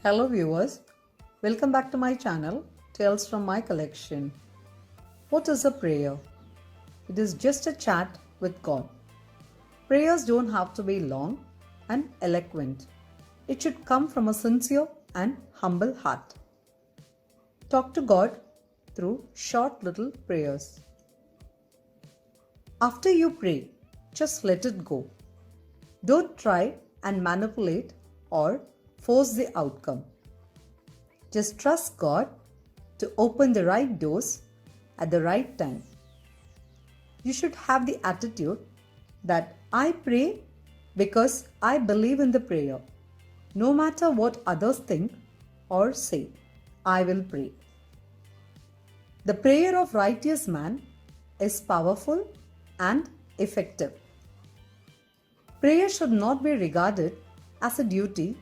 Hello viewers, welcome back to my channel Tales from my collection. What is a prayer? It is just a chat with God. Prayers don't have to be long and eloquent. It should come from a sincere and humble heart. Talk to God through short little prayers. After you pray, just let it go. Don't try and manipulate or force the outcome. Just trust God to open the right doors at the right time. You should have the attitude that I pray because I believe in the prayer. No matter what others think or say, I will pray. The prayer of righteous man is powerful and effective. Prayer should not be regarded as a duty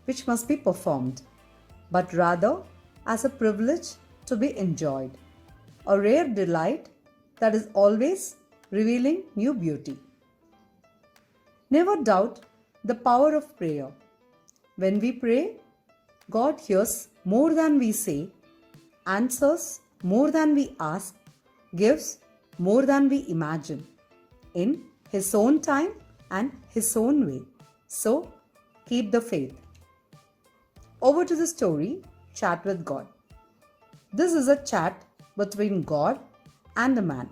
which must be performed, but rather as a privilege to be enjoyed, a rare delight that is always revealing new beauty. Never doubt the power of prayer. When we pray, God hears more than we say, answers more than we ask, gives more than we imagine, in His own time and His own way. So, keep the faith. Over to the story, Chat with God. This is a chat between God and the man.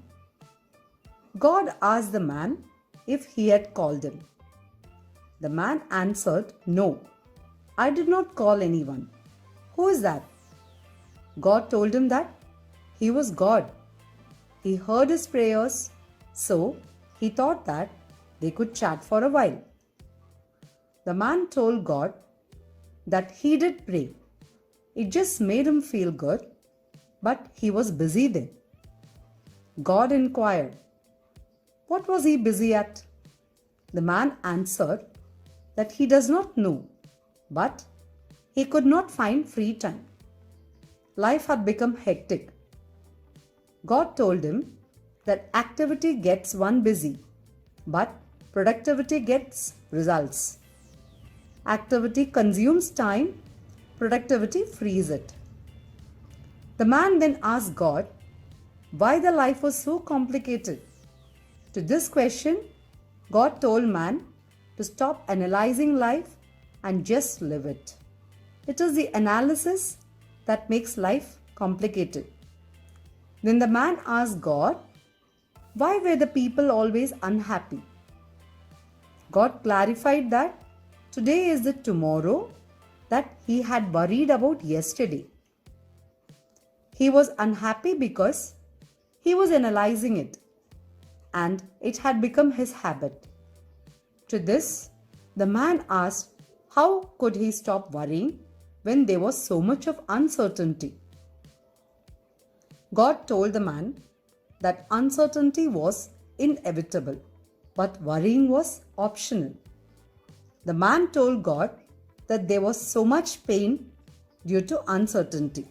God asked the man if he had called him. The man answered, No, I did not call anyone. Who is that? God told him that he was God. He heard his prayers, so he thought that they could chat for a while. The man told God that he did pray. It just made him feel good, but he was busy then. God inquired, what was he busy at? The man answered that he does not know, but he could not find free time. Life had become hectic. God told him that activity gets one busy, but productivity gets results. Activity consumes time, productivity frees it. The man then asked God why the life was so complicated. To this question, God told man to stop analyzing life and just live it. It is the analysis that makes life complicated. Then the man asked God, why were the people always unhappy? God clarified that today is the tomorrow that he had worried about yesterday. He was unhappy because he was analyzing it, and it had become his habit. To this, the man asked, how could he stop worrying when there was so much of uncertainty? God told the man that uncertainty was inevitable, but worrying was optional. The man told God that there was so much pain due to uncertainty.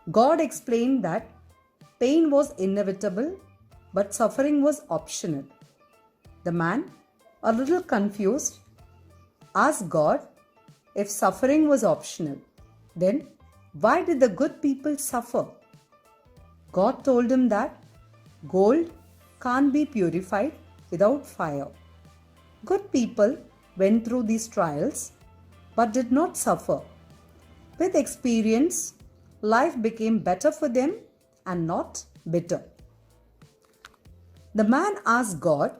God explained that pain was inevitable, but suffering was optional. The man, a little confused, asked God if suffering was optional, then why did the good people suffer? God told him that gold can't be purified without fire. Good people went through these trials but did not suffer. With experience, life became better for them and not bitter. The man asked God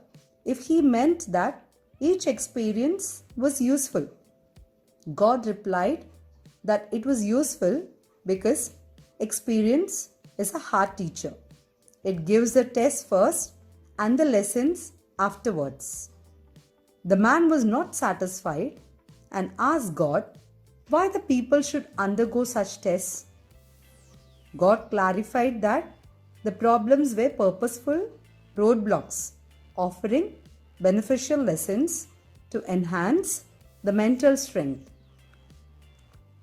if he meant that each experience was useful. God replied that it was useful because experience is a hard teacher. It gives the test first and the lessons afterwards. The man was not satisfied and asked God why the people should undergo such tests. God clarified that the problems were purposeful roadblocks, offering beneficial lessons to enhance the mental strength.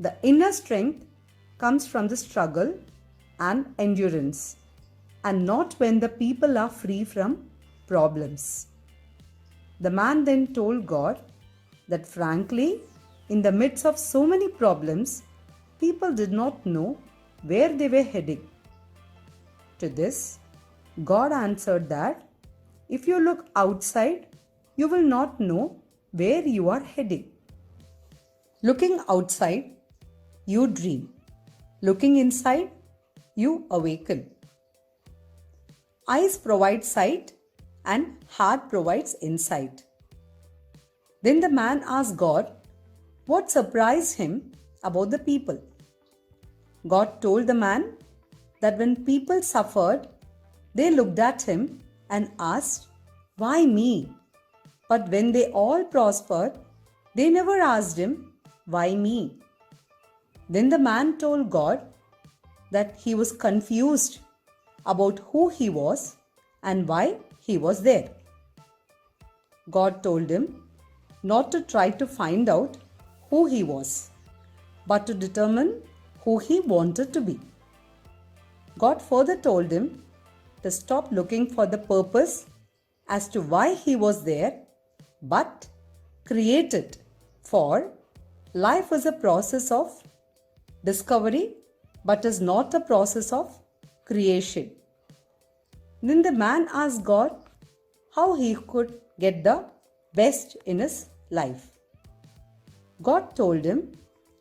The inner strength comes from the struggle and endurance, and not when the people are free from problems. The man then told God that frankly, in the midst of so many problems, people did not know where they were heading. To this, God answered that if you look outside, you will not know where you are heading. Looking outside, you dream. Looking inside, you awaken. Eyes provide sight and heart provides insight. Then the man asked God what surprised him about the people. God told the man that when people suffered, they looked at him and asked, "Why me?" But when they all prospered, they never asked him, "Why me?" Then the man told God that he was confused about who he was and why he was there. God told him not to try to find out who he was, but to determine who he wanted to be. God further told him to stop looking for the purpose as to why he was there, but create it, for life is a process of discovery but is not a process of creation. Then the man asked God how he could get the best in his life. God told him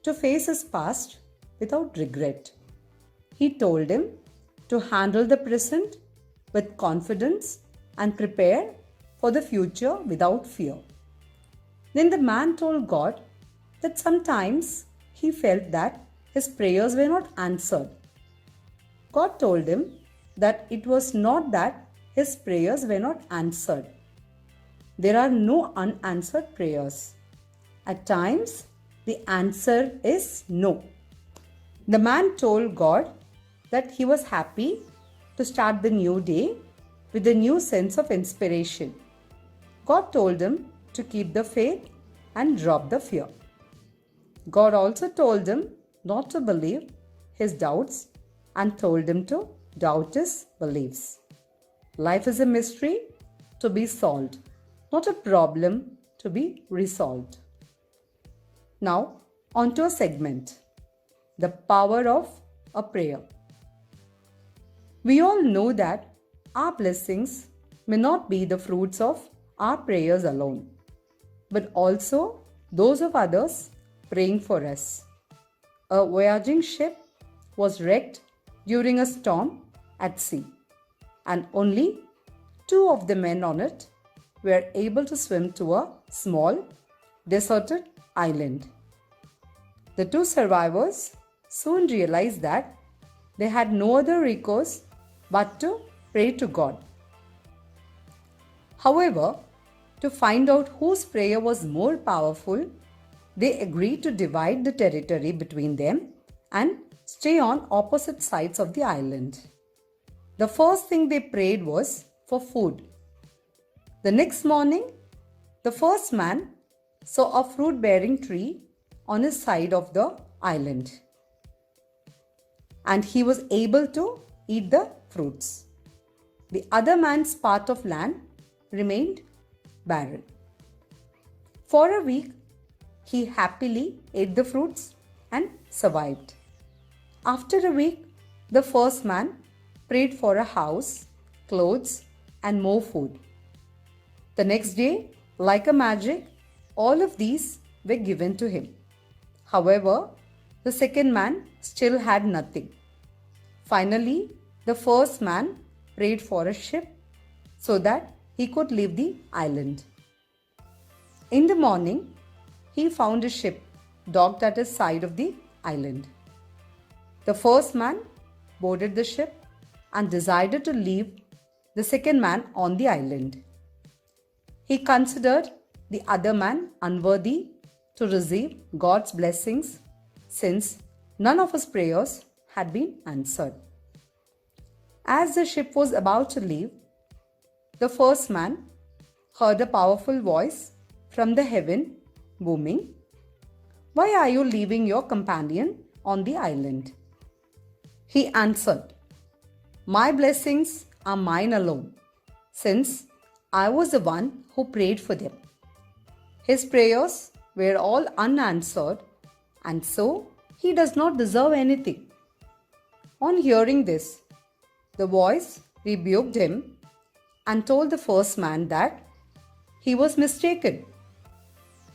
to face his past without regret. He told him to handle the present with confidence and prepare for the future without fear. Then the man told God that sometimes he felt that his prayers were not answered. God told him that it was not that his prayers were not answered. There are no unanswered prayers. At times, the answer is no. The man told God that he was happy to start the new day with a new sense of inspiration. God told him to keep the faith and drop the fear. God also told him not to believe his doubts and told him to doubt his beliefs. Life is a mystery to be solved, not a problem to be resolved. Now, on to a segment, the power of a prayer. We all know that our blessings may not be the fruits of our prayers alone, but also those of others praying for us. A voyaging ship was wrecked during a storm at sea, and only 2 of the men on it were able to swim to a small, deserted island. The 2 survivors soon realized that they had no other recourse but to pray to God. However, to find out whose prayer was more powerful, they agreed to divide the territory between them and stay on opposite sides of the island. The first thing they prayed was for food. The next morning, the first man saw a fruit-bearing tree on his side of the island, and he was able to eat the fruits. The other man's part of land remained barren. For a week, he happily ate the fruits and survived. After a week, the first man prayed for a house, clothes, and more food. The next day, like a magic, all of these were given to him. However, the second man still had nothing. Finally, the first man prayed for a ship so that he could leave the island. In the morning, he found a ship docked at his side of the island. The first man boarded the ship and decided to leave the second man on the island. He considered the other man unworthy to receive God's blessings since none of his prayers had been answered. As the ship was about to leave, the first man heard a powerful voice from the heaven booming, "Why are you leaving your companion on the island?" He answered, "My blessings are mine alone, since I was the one who prayed for them. His prayers were all unanswered, and so he does not deserve anything. On hearing this, the voice rebuked him and told the first man that he was mistaken.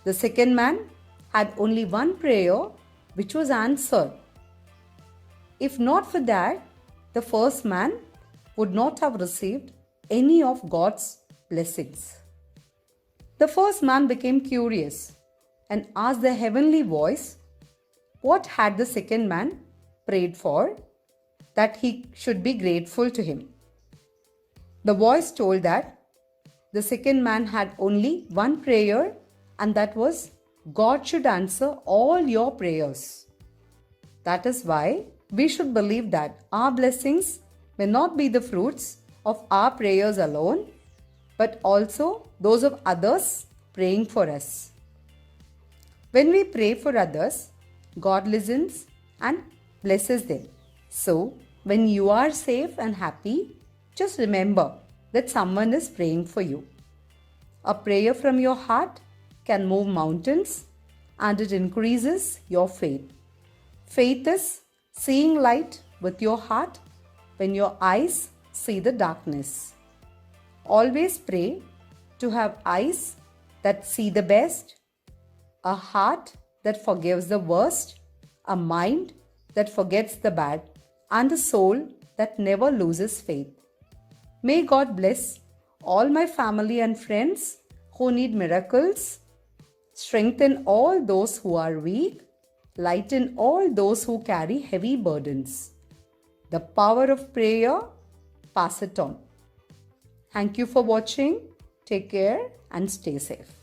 The second man had only one prayer which was answered. If not for that, the first man would not have received any of God's blessings. The first man became curious and asked the heavenly voice what had the second man prayed for that he should be grateful to him. The voice told that the second man had only one prayer, and that was God should answer all your prayers. That is why we should believe that our blessings may not be the fruits of our prayers alone, but also those of others praying for us. When we pray for others, God listens and blesses them. So, when you are safe and happy, just remember that someone is praying for you. A prayer from your heart can move mountains, and it increases your faith. Faith is seeing light with your heart when your eyes see the darkness. Always pray to have eyes that see the best, a heart that forgives the worst, a mind that forgets the bad, and a soul that never loses faith. May God bless all my family and friends who need miracles, strengthen all those who are weak, lighten all those who carry heavy burdens. The power of prayer, pass it on. Thank you for watching. Take care and stay safe.